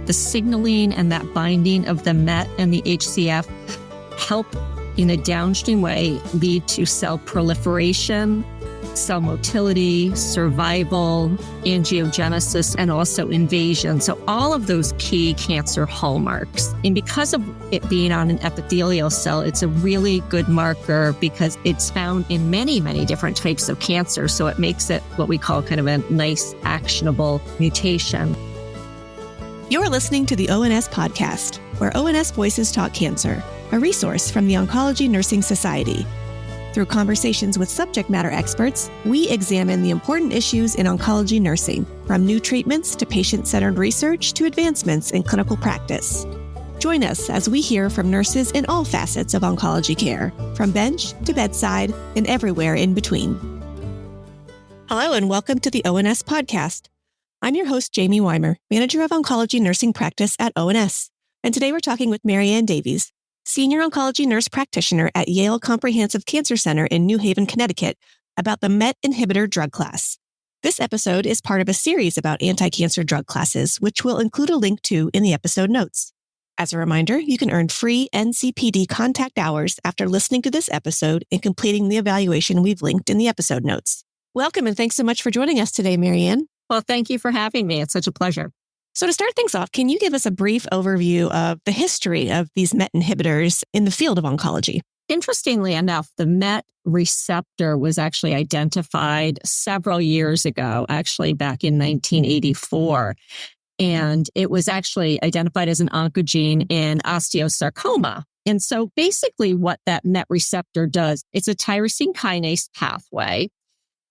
The signaling and that binding of the MET and the HCF help in a downstream way lead to cell proliferation, cell motility, survival, angiogenesis, and also invasion. So all of those key cancer hallmarks. And because of it being on an epithelial cell, it's a really good marker because it's found in many, many different types of cancer. So it makes it what we call kind of a nice, actionable mutation. You're listening to the ONS podcast, where ONS Voices Talk Cancer, a resource from the Oncology Nursing Society. Through conversations with subject matter experts, we examine the important issues in oncology nursing, from new treatments to patient-centered research to advancements in clinical practice. Join us as we hear from nurses in all facets of oncology care, from bench to bedside and everywhere in between. Hello and welcome to the ONS podcast. I'm your host, Jaime Weimer, Manager of Oncology Nursing Practice at ONS. And today we're talking with Marianne Davies, Senior Oncology Nurse Practitioner at Yale Comprehensive Cancer Center in New Haven, Connecticut, about the MET inhibitor drug class. This episode is part of a series about anti-cancer drug classes, which we'll include a link to in the episode notes. As a reminder, you can earn free NCPD contact hours after listening to this episode and completing the evaluation we've linked in the episode notes. Welcome and thanks so much for joining us today, Marianne. Well, thank you for having me. It's such a pleasure. So to start things off, can you give us a brief overview of the history of these MET inhibitors in the field of oncology? Interestingly enough, the MET receptor was actually identified several years ago, actually back in 1984. And it was actually identified as an oncogene in osteosarcoma. And so basically what that MET receptor does, it's a tyrosine kinase pathway.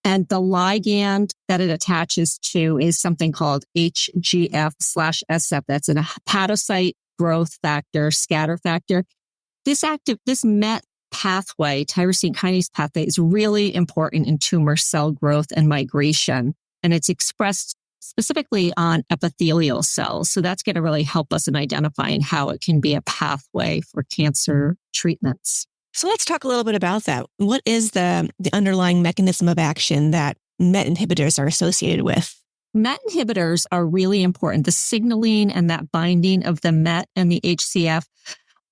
And the ligand that it attaches to is something called HGF/SF. That's a hepatocyte growth factor, scatter factor. This MET pathway, tyrosine kinase pathway, is really important in tumor cell growth and migration. And it's expressed specifically on epithelial cells. So that's going to really help us in identifying how it can be a pathway for cancer treatments. So let's talk a little bit about that. What is the underlying mechanism of action that MET inhibitors are associated with? MET inhibitors are really important. The signaling and that binding of the MET and the HCF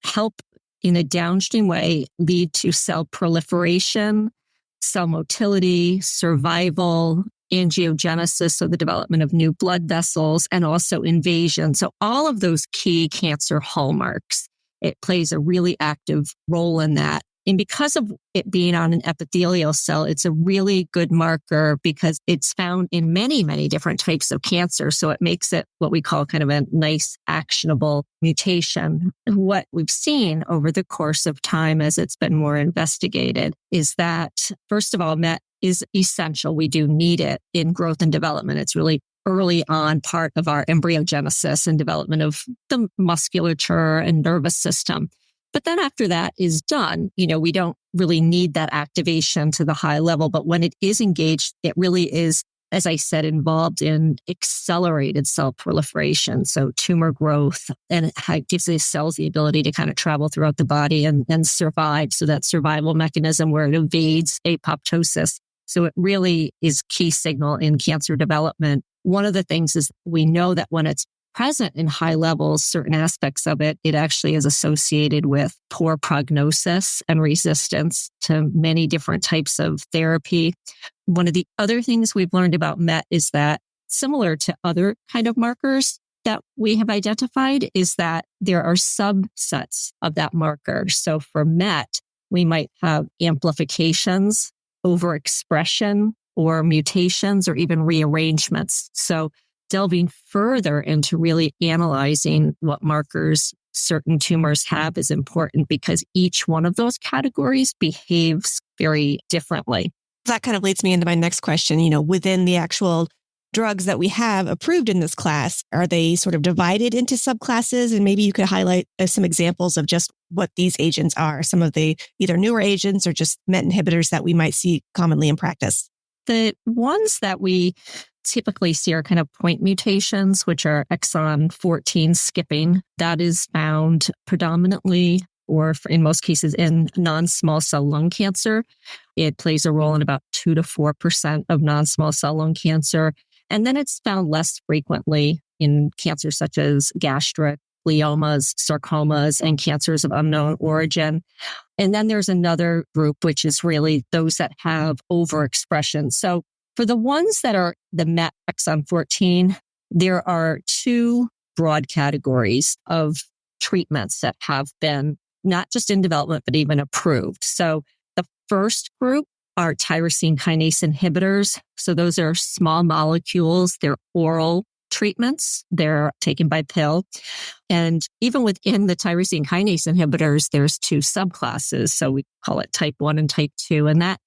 help in a downstream way lead to cell proliferation, cell motility, survival, angiogenesis, so the development of new blood vessels, and also invasion. So all of those key cancer hallmarks. It plays a really active role in that. And because of it being on an epithelial cell, it's a really good marker because it's found in many, many different types of cancer. So it makes it what we call kind of a nice, actionable mutation. What we've seen over the course of time as it's been more investigated is that, first of all, MET is essential. We do need it in growth and development. It's really early on part of our embryogenesis and development of the musculature and nervous system. But then after that is done, we don't really need that activation to the high level. But when it is engaged, it really is, as I said, involved in accelerated cell proliferation. So tumor growth, and it gives the cells the ability to kind of travel throughout the body and survive. So that survival mechanism where it evades apoptosis. So it really is key signal in cancer development. One of the things is we know that when it's present in high levels, certain aspects of it, it actually is associated with poor prognosis and resistance to many different types of therapy. One of the other things we've learned about MET is that, similar to other kind of markers that we have identified, is that there are subsets of that marker. So for MET, we might have amplifications, overexpression, or mutations, or even rearrangements. So delving further into really analyzing what markers certain tumors have is important because each one of those categories behaves very differently. That kind of leads me into my next question. Within the actual drugs that we have approved in this class, are they sort of divided into subclasses? And maybe you could highlight some examples of just what these agents are, some of the either newer agents or just MET inhibitors that we might see commonly in practice. The ones that we typically see are kind of point mutations, which are exon 14 skipping. That is found predominantly, or in most cases, in non-small cell lung cancer. It plays a role in about 2 to 4% of non-small cell lung cancer. And then it's found less frequently in cancers such as gastric, gliomas, sarcomas, and cancers of unknown origin. And then there's another group, which is really those that have overexpression. So for the ones that are the MET exon 14, there are two broad categories of treatments that have been not just in development, but even approved. So the first group are tyrosine kinase inhibitors. So those are small molecules. They're oral treatments. They're taken by pill. And even within the tyrosine kinase inhibitors, there's two subclasses. So we call it type 1 and type 2. And that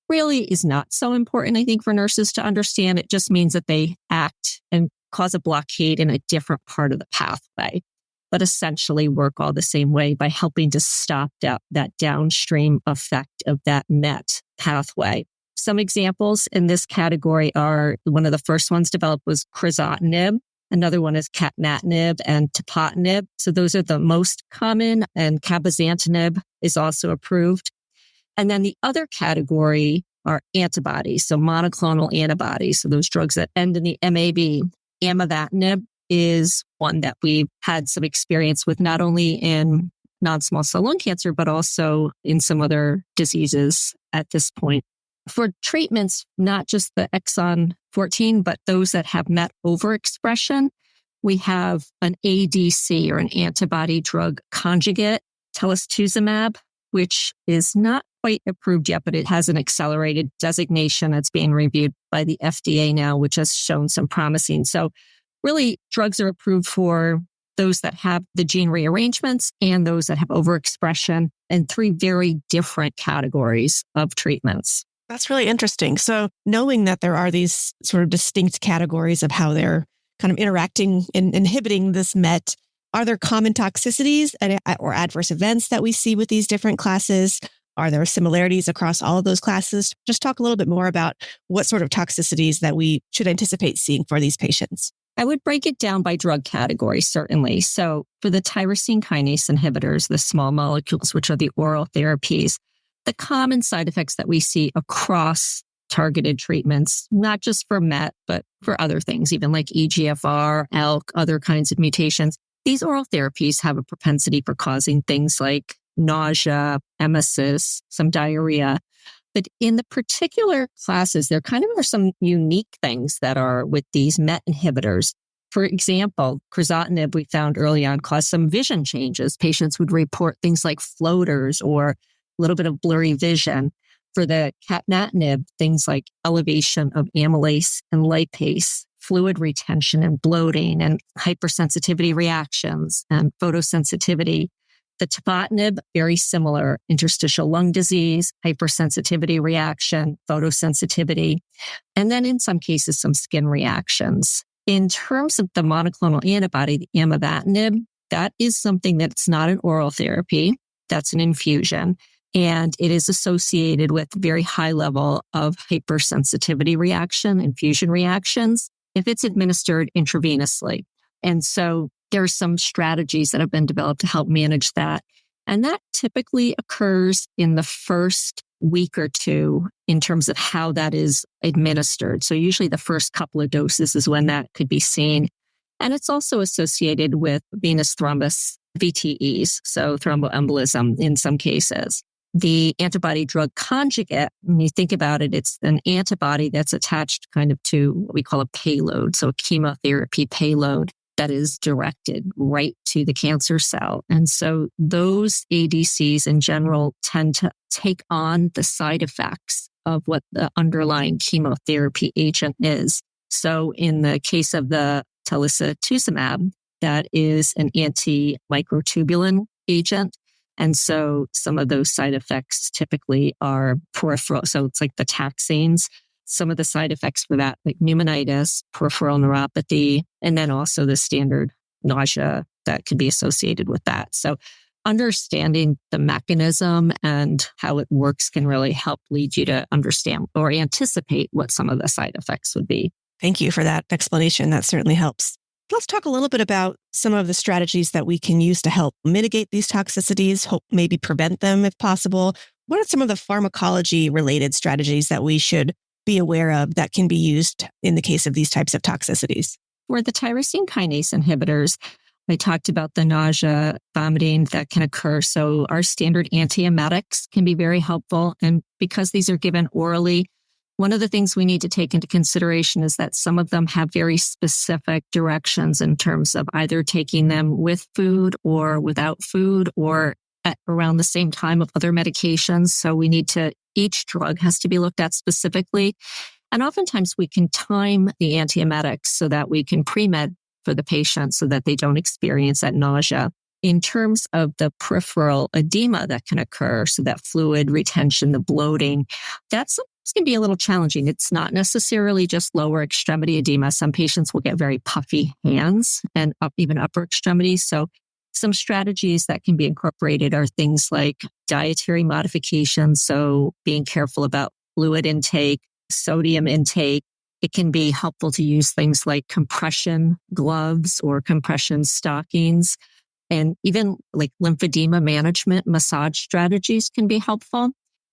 really is not so important, I think, for nurses to understand. It just means that they act and cause a blockade in a different part of the pathway, but essentially work all the same way by helping to stop that downstream effect of that MET pathway. Some examples in this category are, one of the first ones developed was crizotinib. Another one is capmatinib and tepotinib. So those are the most common, and cabozantinib is also approved. And then the other category are antibodies, so monoclonal antibodies. So those drugs that end in the MAB. Amivantamab is one that we've had some experience with, not only in non-small cell lung cancer, but also in some other diseases at this point. For treatments, not just the exon 14, but those that have MET overexpression, we have an ADC, or an antibody drug conjugate, telisotuzumab, which is not quite approved yet, but it has an accelerated designation that's being reviewed by the FDA now, which has shown some promising. So really, drugs are approved for those that have the gene rearrangements and those that have overexpression, and three very different categories of treatments. That's really interesting. So knowing that there are these sort of distinct categories of how they're kind of interacting and inhibiting this MET, are there common toxicities or adverse events that we see with these different classes? Are there similarities across all of those classes? Just talk a little bit more about what sort of toxicities that we should anticipate seeing for these patients. I would break it down by drug category, certainly. So for the tyrosine kinase inhibitors, the small molecules, which are the oral therapies, the common side effects that we see across targeted treatments, not just for MET, but for other things, even like EGFR, ALK, other kinds of mutations, these oral therapies have a propensity for causing things like nausea, emesis, some diarrhea. But in the particular classes, there kind of are some unique things that are with these MET inhibitors. For example, crizotinib, we found early on, caused some vision changes. Patients would report things like floaters or a little bit of blurry vision. For the capmatinib, things like elevation of amylase and lipase, fluid retention and bloating, and hypersensitivity reactions and photosensitivity. The tepotinib, very similar, interstitial lung disease, hypersensitivity reaction, photosensitivity, and then in some cases, some skin reactions. In terms of the monoclonal antibody, the amivantamab, that is something that's not an oral therapy. That's an infusion. And it is associated with very high level of hypersensitivity reaction, infusion reactions, if it's administered intravenously. And so there are some strategies that have been developed to help manage that. And that typically occurs in the first week or two in terms of how that is administered. So usually the first couple of doses is when that could be seen. And it's also associated with venous thrombus, VTEs, so thromboembolism in some cases. The antibody drug conjugate, when you think about it, it's an antibody that's attached kind of to what we call a payload, so a chemotherapy payload that is directed right to the cancer cell. And so those ADCs in general tend to take on the side effects of what the underlying chemotherapy agent is. So in the case of the telisotuzumab, that is an anti-microtubulin agent. And so some of those side effects typically are peripheral. So it's like the taxanes. Some of the side effects for that, like pneumonitis, peripheral neuropathy, and then also the standard nausea that could be associated with that. So understanding the mechanism and how it works can really help lead you to understand or anticipate what some of the side effects would be. Thank you for that explanation. That certainly helps. Let's talk a little bit about some of the strategies that we can use to help mitigate these toxicities, hope maybe prevent them if possible. What are some of the pharmacology-related strategies that we should be aware of that can be used in the case of these types of toxicities? for the tyrosine kinase inhibitors. I talked about the nausea, vomiting that can occur. So our standard antiemetics can be very helpful. And because these are given orally, one of the things we need to take into consideration is that some of them have very specific directions in terms of either taking them with food or without food or at around the same time of other medications. So each drug has to be looked at specifically. And oftentimes we can time the antiemetics so that we can pre-med for the patient so that they don't experience that nausea. In terms of the peripheral edema that can occur, so that fluid retention, the bloating, that's going to be a little challenging. It's not necessarily just lower extremity edema. Some patients will get very puffy hands and even upper extremities. So some strategies that can be incorporated are things like dietary modifications. So being careful about fluid intake, sodium intake. It can be helpful to use things like compression gloves or compression stockings. And even like lymphedema management, massage strategies can be helpful.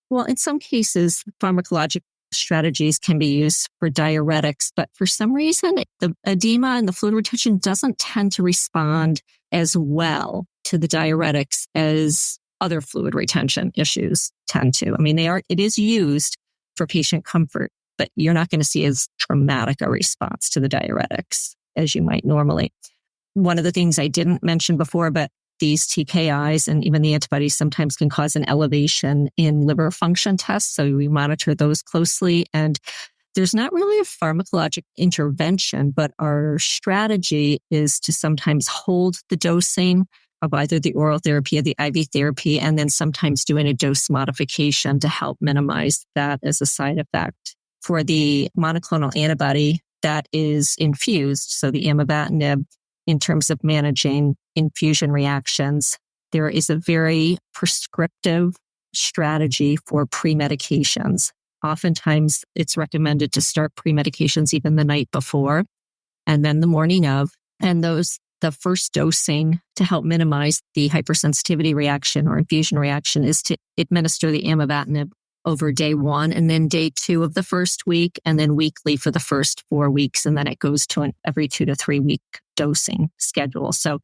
Well, in some cases, pharmacologic strategies can be used for diuretics, but for some reason, the edema and the fluid retention doesn't tend to respond as well to the diuretics as other fluid retention issues tend to. I mean, it is used for patient comfort, but you're not going to see as traumatic a response to the diuretics as you might normally. One of the things I didn't mention before, but these TKIs and even the antibodies sometimes can cause an elevation in liver function tests. So we monitor those closely. And there's not really a pharmacologic intervention, but our strategy is to sometimes hold the dosing of either the oral therapy or the IV therapy, and then sometimes doing a dose modification to help minimize that as a side effect. For the monoclonal antibody that is infused, so the amivantamab, in terms of managing infusion reactions, there is a very prescriptive strategy for pre-medications. Oftentimes, it's recommended to start pre-medications even the night before and then the morning of. And the first dosing to help minimize the hypersensitivity reaction or infusion reaction is to administer the amivantamab over day 1 and then day 2 of the first week, and then weekly for the first 4 weeks. And then it goes to an every 2 to 3 week dosing schedule. So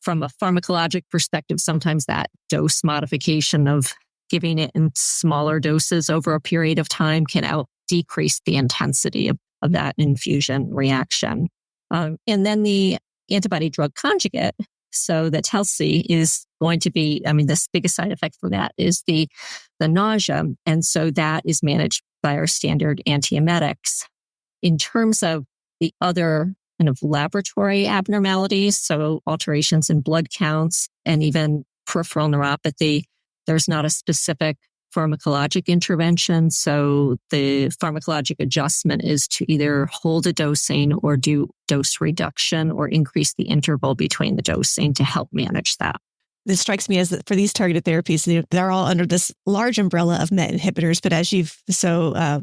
from a pharmacologic perspective, sometimes that dose modification of giving it in smaller doses over a period of time can decrease the intensity of that infusion reaction. And then the antibody drug conjugate, so the TELC is going to be, the biggest side effect for that is the nausea. And so that is managed by our standard antiemetics. In terms of the other kind of laboratory abnormalities, so alterations in blood counts and even peripheral neuropathy, there's not a specific pharmacologic intervention. So the pharmacologic adjustment is to either hold a dosing or do dose reduction or increase the interval between the dosing to help manage that. This strikes me as that for these targeted therapies, they're all under this large umbrella of MET inhibitors. But as you've so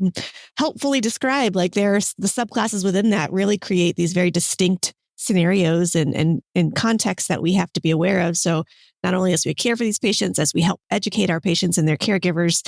helpfully described, like there's the subclasses within that really create these very distinct scenarios and contexts that we have to be aware of. So not only as we care for these patients, as we help educate our patients and their caregivers,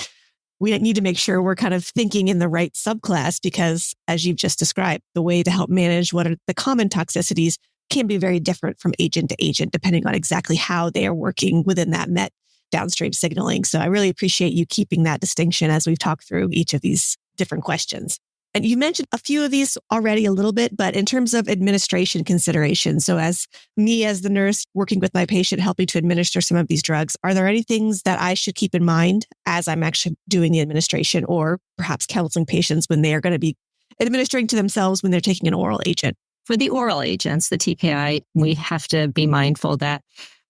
we need to make sure we're kind of thinking in the right subclass, because as you've just described, the way to help manage what are the common toxicities can be very different from agent to agent, depending on exactly how they are working within that MET downstream signaling. So I really appreciate you keeping that distinction as we've talked through each of these different questions. And you mentioned a few of these already a little bit, but in terms of administration considerations, so as the nurse working with my patient, helping to administer some of these drugs, are there any things that I should keep in mind as I'm actually doing the administration, or perhaps counseling patients when they are going to be administering to themselves when they're taking an oral agent? For the oral agents, the TKI, we have to be mindful that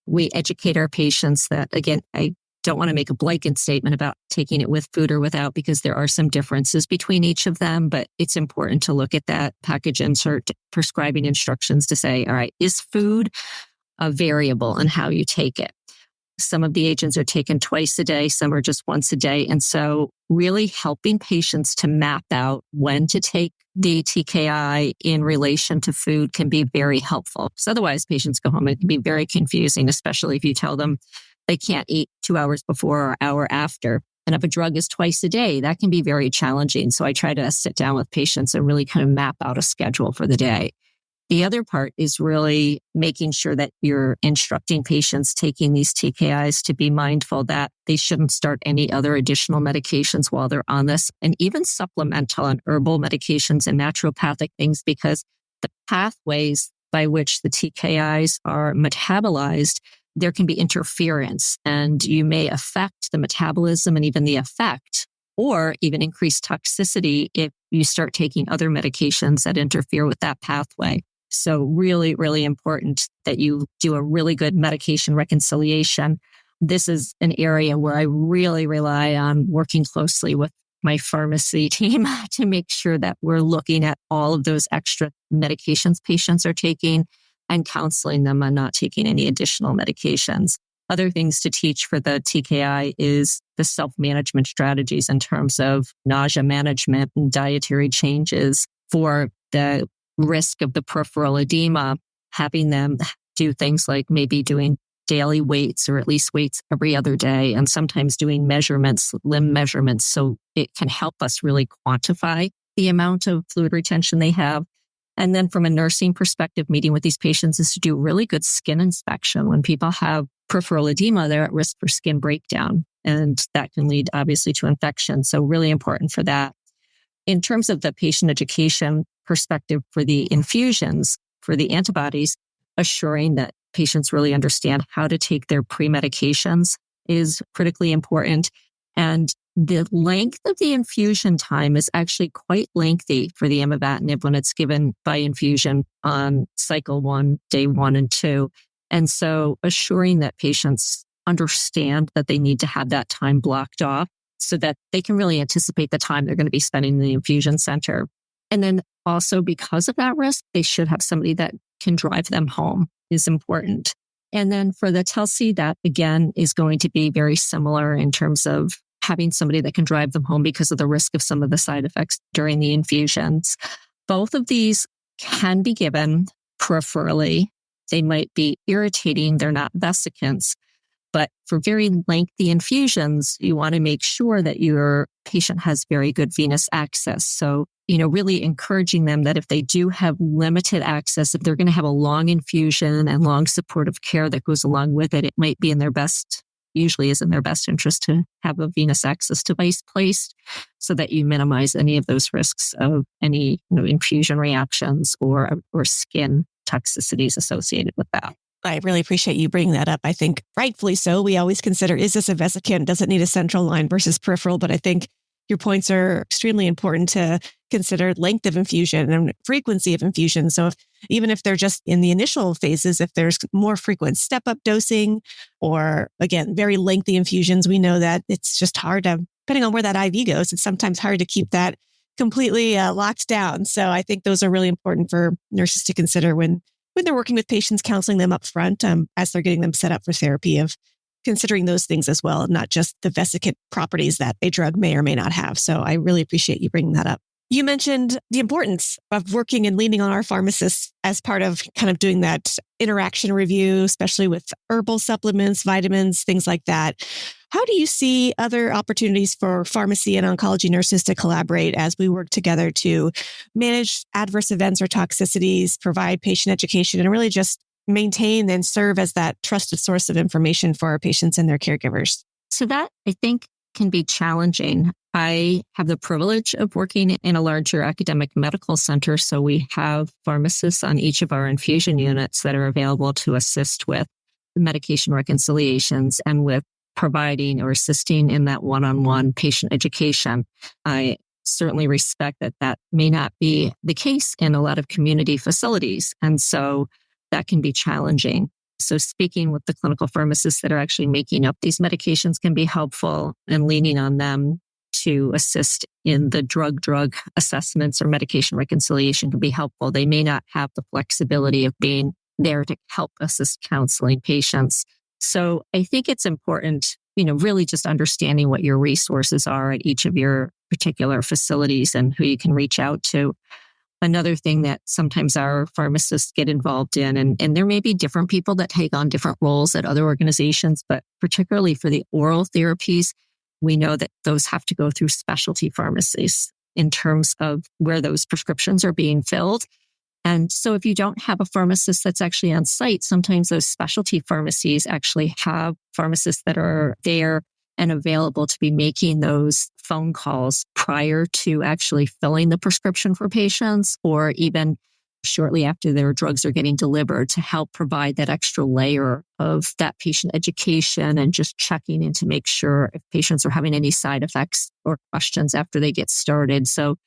we educate our patients that, again, I don't want to make a blanket statement about taking it with food or without, because there are some differences between each of them, but it's important to look at that package insert prescribing instructions to say, all right, is food a variable in how you take it? Some of the agents are taken twice a day, some are just once a day. And so really helping patients to map out when to take the TKI in relation to food can be very helpful. Because otherwise patients go home and it can be very confusing, especially if you tell them they can't eat 2 hours before or hour after. And if a drug is twice a day, that can be very challenging. So I try to sit down with patients and really kind of map out a schedule for the day. The other part is really making sure that you're instructing patients taking these TKIs to be mindful that they shouldn't start any other additional medications while they're on this, and even supplemental and herbal medications and naturopathic things, because the pathways by which the TKIs are metabolized, there can be interference, and you may affect the metabolism and even the effect, or even increase toxicity if you start taking other medications that interfere with that pathway. So really, really important that you do a really good medication reconciliation. This is an area where I really rely on working closely with my pharmacy team to make sure that we're looking at all of those extra medications patients are taking and counseling them on not taking any additional medications. Other things to teach for the TKI is the self-management strategies in terms of nausea management and dietary changes. For the risk of the peripheral edema, having them do things like maybe doing daily weights or at least weights every other day, and sometimes doing measurements, limb measurements, so it can help us really quantify the amount of fluid retention they have. And then from a nursing perspective, meeting with these patients is to do really good skin inspection. When people have peripheral edema, they're at risk for skin breakdown, and that can lead obviously to infection. So really important for that. In terms of the patient education perspective for the infusions, for the antibodies, assuring that patients really understand how to take their pre-medications is critically important. And the length of the infusion time is actually quite lengthy for the amivantamab when it's given by infusion on cycle 1, day 1 and 2. And so assuring that patients understand that they need to have that time blocked off so that they can really anticipate the time they're going to be spending in the infusion center. And then also, because of that risk, they should have somebody that can drive them home is important. And then for the TELC, that again is going to be very similar in terms of having somebody that can drive them home because of the risk of some of the side effects during the infusions. Both of these can be given peripherally. They might be irritating. They're not vesicants. But for very lengthy infusions, you want to make sure that your patient has very good venous access. So, really encouraging them that if they do have limited access, if they're going to have a long infusion and long supportive care that goes along with it, it might be usually is in their best interest to have a venous access device placed so that you minimize any of those risks of any infusion reactions or skin toxicities associated with that. I really appreciate you bringing that up. I think rightfully so. We always consider, is this a vesicant? Does it need a central line versus peripheral? But I think your points are extremely important to consider length of infusion and frequency of infusion. So even if they're just in the initial phases, if there's more frequent step-up dosing or, again, very lengthy infusions, we know that it's just hard to, depending on where that IV goes, it's sometimes hard to keep that completely locked down. So I think those are really important for nurses to consider when they're working with patients, counseling them up front as they're getting them set up for therapy, of considering those things as well, and not just the vesicant properties that a drug may or may not have. So I really appreciate you bringing that up. You mentioned the importance of working and leaning on our pharmacists as part of kind of doing that interaction review, especially with herbal supplements, vitamins, things like that. How do you see other opportunities for pharmacy and oncology nurses to collaborate as we work together to manage adverse events or toxicities, provide patient education, and really just maintain and serve as that trusted source of information for our patients and their caregivers? So that, I think, can be challenging. I have the privilege of working in a larger academic medical center, so we have pharmacists on each of our infusion units that are available to assist with medication reconciliations and with providing or assisting in that one-on-one patient education. I certainly respect that that may not be the case in a lot of community facilities, and so that can be challenging. So speaking with the clinical pharmacists that are actually making up these medications can be helpful, and leaning on them to assist in the drug assessments or medication reconciliation can be helpful. They may not have the flexibility of being there to help assist counseling patients. So I think it's important, really just understanding what your resources are at each of your particular facilities and who you can reach out to. Another thing that sometimes our pharmacists get involved in, and there may be different people that take on different roles at other organizations, but particularly for the oral therapies, we know that those have to go through specialty pharmacies in terms of where those prescriptions are being filled. And so if you don't have a pharmacist that's actually on site, sometimes those specialty pharmacies actually have pharmacists that are there and available to be making those phone calls prior to actually filling the prescription for patients, or even shortly after their drugs are getting delivered, to help provide that extra layer of that patient education and just checking in to make sure if patients are having any side effects or questions after they get started. So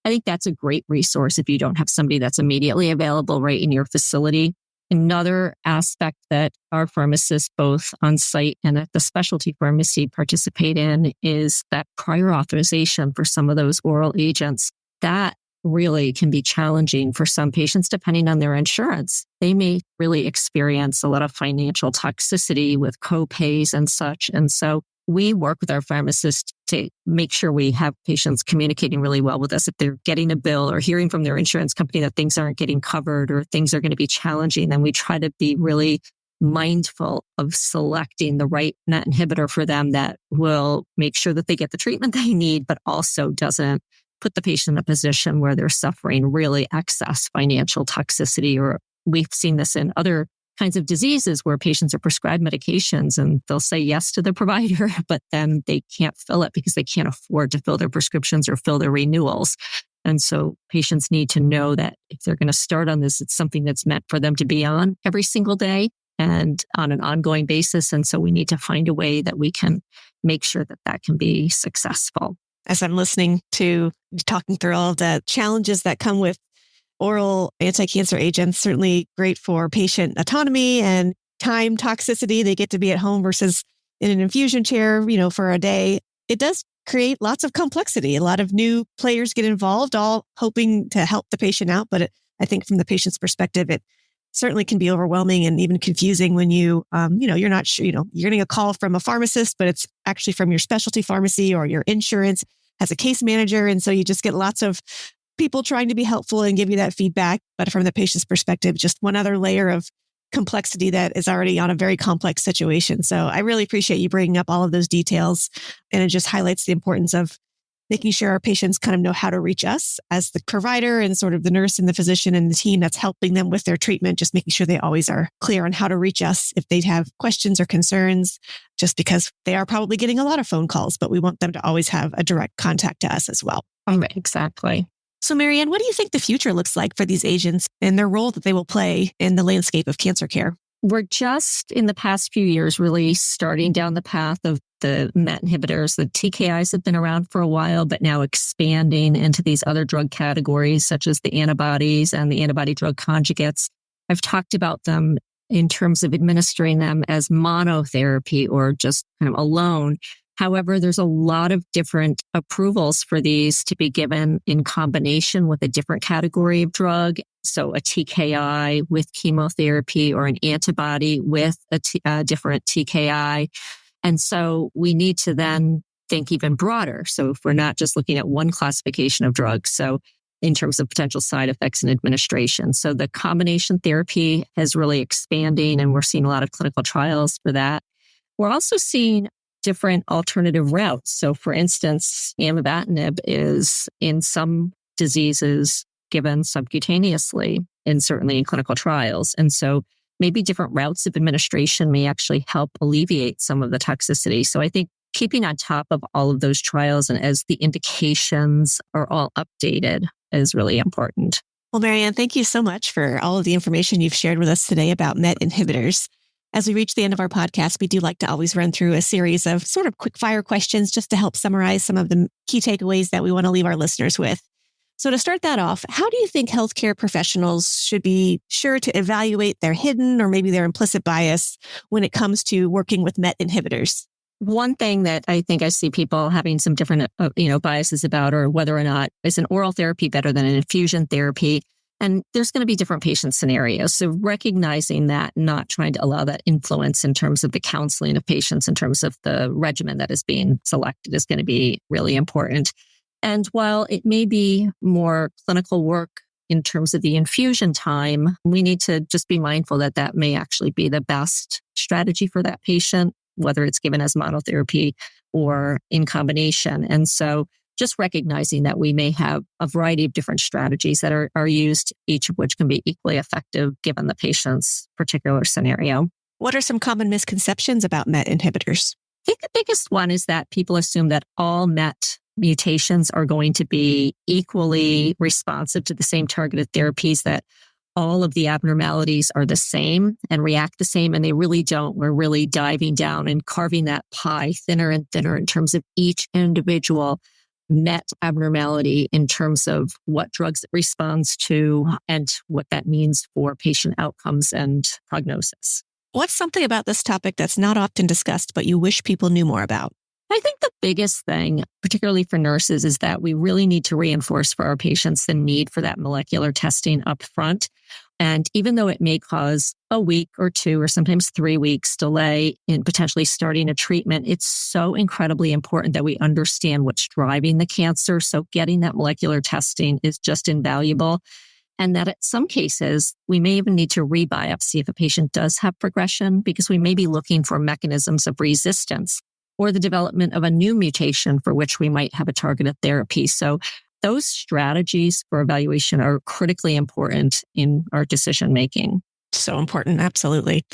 I think that's a great resource if you don't have somebody that's immediately available right in your facility. Another aspect that our pharmacists, both on site and at the specialty pharmacy, participate in is that prior authorization for some of those oral agents. That really can be challenging for some patients depending on their insurance. They may really experience a lot of financial toxicity with co-pays and such. And so we work with our pharmacists to make sure we have patients communicating really well with us. If they're getting a bill or hearing from their insurance company that things aren't getting covered or things are going to be challenging, then we try to be really mindful of selecting the right NET inhibitor for them that will make sure that they get the treatment they need, but also doesn't put the patient in a position where they're suffering really excess financial toxicity. Or we've seen this in other kinds of diseases where patients are prescribed medications and they'll say yes to the provider, but then they can't fill it because they can't afford to fill their prescriptions or fill their renewals. And so patients need to know that if they're going to start on this, it's something that's meant for them to be on every single day and on an ongoing basis. And so we need to find a way that we can make sure that that can be successful. As I'm listening to talking through all of the challenges that come with oral anti-cancer agents, certainly great for patient autonomy and time toxicity. They get to be at home versus in an infusion chair, for a day. It does create lots of complexity. A lot of new players get involved, all hoping to help the patient out. But I think from the patient's perspective, it certainly can be overwhelming and even confusing when you're not sure, you're getting a call from a pharmacist, but it's actually from your specialty pharmacy or your insurance has a case manager. And so you just get lots of people trying to be helpful and give you that feedback. But from the patient's perspective, just one other layer of complexity that is already on a very complex situation. So I really appreciate you bringing up all of those details. And it just highlights the importance of making sure our patients kind of know how to reach us as the provider and sort of the nurse and the physician and the team that's helping them with their treatment, just making sure they always are clear on how to reach us if they have questions or concerns, just because they are probably getting a lot of phone calls, but we want them to always have a direct contact to us as well. Exactly. So Marianne, what do you think the future looks like for these agents and their role that they will play in the landscape of cancer care? We're just in the past few years really starting down the path of the MET inhibitors. The TKIs have been around for a while, but now expanding into these other drug categories, such as the antibodies and the antibody drug conjugates. I've talked about them in terms of administering them as monotherapy or just kind of alone. However, there's a lot of different approvals for these to be given in combination with a different category of drug. So a TKI with chemotherapy or an antibody with a different TKI. And so we need to then think even broader. So if we're not just looking at one classification of drugs, so in terms of potential side effects and administration. So the combination therapy is really expanding and we're seeing a lot of clinical trials for that. We're also seeing different alternative routes. So for instance, amivantamab is in some diseases given subcutaneously and certainly in clinical trials. And so maybe different routes of administration may actually help alleviate some of the toxicity. So I think keeping on top of all of those trials and as the indications are all updated is really important. Well, Marianne, thank you so much for all of the information you've shared with us today about MET inhibitors. As we reach the end of our podcast, we do like to always run through a series of sort of quick fire questions just to help summarize some of the key takeaways that we want to leave our listeners with. So to start that off, how do you think healthcare professionals should be sure to evaluate their hidden or maybe their implicit bias when it comes to working with MET inhibitors? One thing that I think I see people having some different, biases about, or whether or not is an oral therapy better than an infusion therapy. And there's going to be different patient scenarios. So recognizing that, not trying to allow that influence in terms of the counseling of patients, in terms of the regimen that is being selected is going to be really important. And while it may be more clinical work in terms of the infusion time, we need to just be mindful that that may actually be the best strategy for that patient, whether it's given as monotherapy or in combination. And so just recognizing that we may have a variety of different strategies that are used, each of which can be equally effective given the patient's particular scenario. What are some common misconceptions about MET inhibitors? I think the biggest one is that people assume that all MET mutations are going to be equally responsive to the same targeted therapies, that all of the abnormalities are the same and react the same, and they really don't. We're really diving down and carving that pie thinner and thinner in terms of each individual MET abnormality, in terms of what drugs it responds to and what that means for patient outcomes and prognosis. What's something about this topic that's not often discussed, but you wish people knew more about? I think the biggest thing, particularly for nurses, is that we really need to reinforce for our patients the need for that molecular testing up front. And even though it may cause a week or 2 or sometimes 3 weeks delay in potentially starting a treatment, it's so incredibly important that we understand what's driving the cancer. So getting that molecular testing is just invaluable. And that in some cases, we may even need to rebiopsy if a patient does have progression, because we may be looking for mechanisms of resistance or the development of a new mutation for which we might have a targeted therapy. So those strategies for evaluation are critically important in our decision-making. So important, absolutely.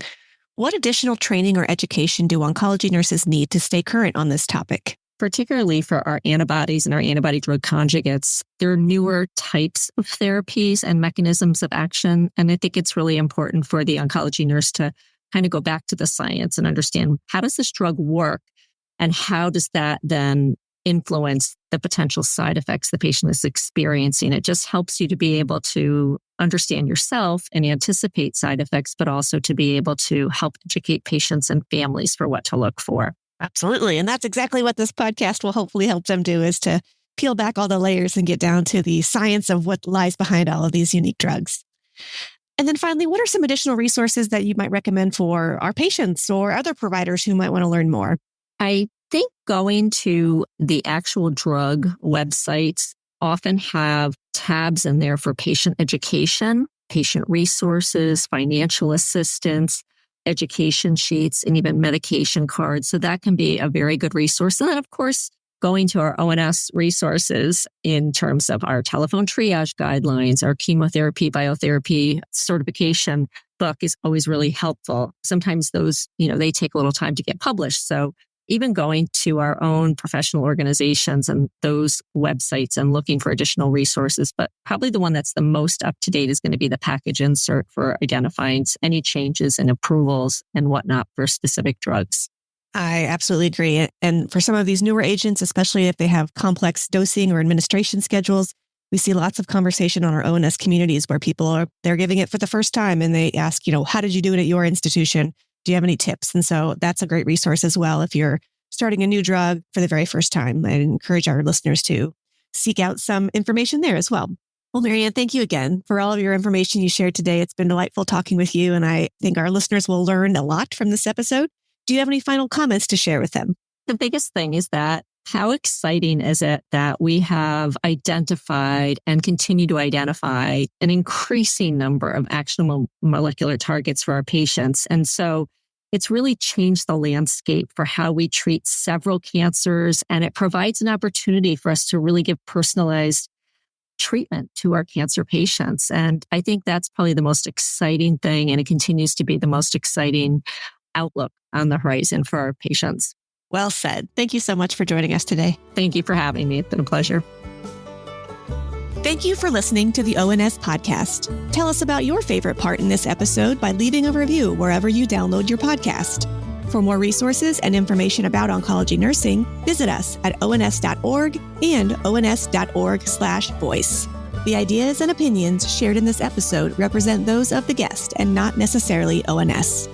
What additional training or education do oncology nurses need to stay current on this topic? Particularly for our antibodies and our antibody drug conjugates, there are newer types of therapies and mechanisms of action. And I think it's really important for the oncology nurse to kind of go back to the science and understand, how does this drug work? And how does that then influence the potential side effects the patient is experiencing? It just helps you to be able to understand yourself and anticipate side effects, but also to be able to help educate patients and families for what to look for. Absolutely. And that's exactly what this podcast will hopefully help them do, is to peel back all the layers and get down to the science of what lies behind all of these unique drugs. And then finally, what are some additional resources that you might recommend for our patients or other providers who might want to learn more? I think going to the actual drug websites often have tabs in there for patient education, patient resources, financial assistance, education sheets, and even medication cards. So that can be a very good resource. And then, of course, going to our ONS resources in terms of our telephone triage guidelines, our chemotherapy, biotherapy certification book is always really helpful. Sometimes those, they take a little time to get published. So even going to our own professional organizations and those websites and looking for additional resources. But probably the one that's the most up to date is going to be the package insert for identifying any changes and approvals and whatnot for specific drugs. I absolutely agree. And for some of these newer agents, especially if they have complex dosing or administration schedules, we see lots of conversation on our ONS communities where they're giving it for the first time and they ask, how did you do it at your institution? Do you have any tips? And so that's a great resource as well if you're starting a new drug for the very first time. I encourage our listeners to seek out some information there as well. Well, Marianne, thank you again for all of your information you shared today. It's been delightful talking with you, and I think our listeners will learn a lot from this episode. Do you have any final comments to share with them? The biggest thing is that how exciting is it that we have identified and continue to identify an increasing number of actionable molecular targets for our patients. And so it's really changed the landscape for how we treat several cancers. And it provides an opportunity for us to really give personalized treatment to our cancer patients. And I think that's probably the most exciting thing. And it continues to be the most exciting outlook on the horizon for our patients. Well said. Thank you so much for joining us today. Thank you for having me. It's been a pleasure. Thank you for listening to the ONS podcast. Tell us about your favorite part in this episode by leaving a review wherever you download your podcast. For more resources and information about oncology nursing, visit us at ons.org and ons.org/voice. The ideas and opinions shared in this episode represent those of the guest and not necessarily ONS.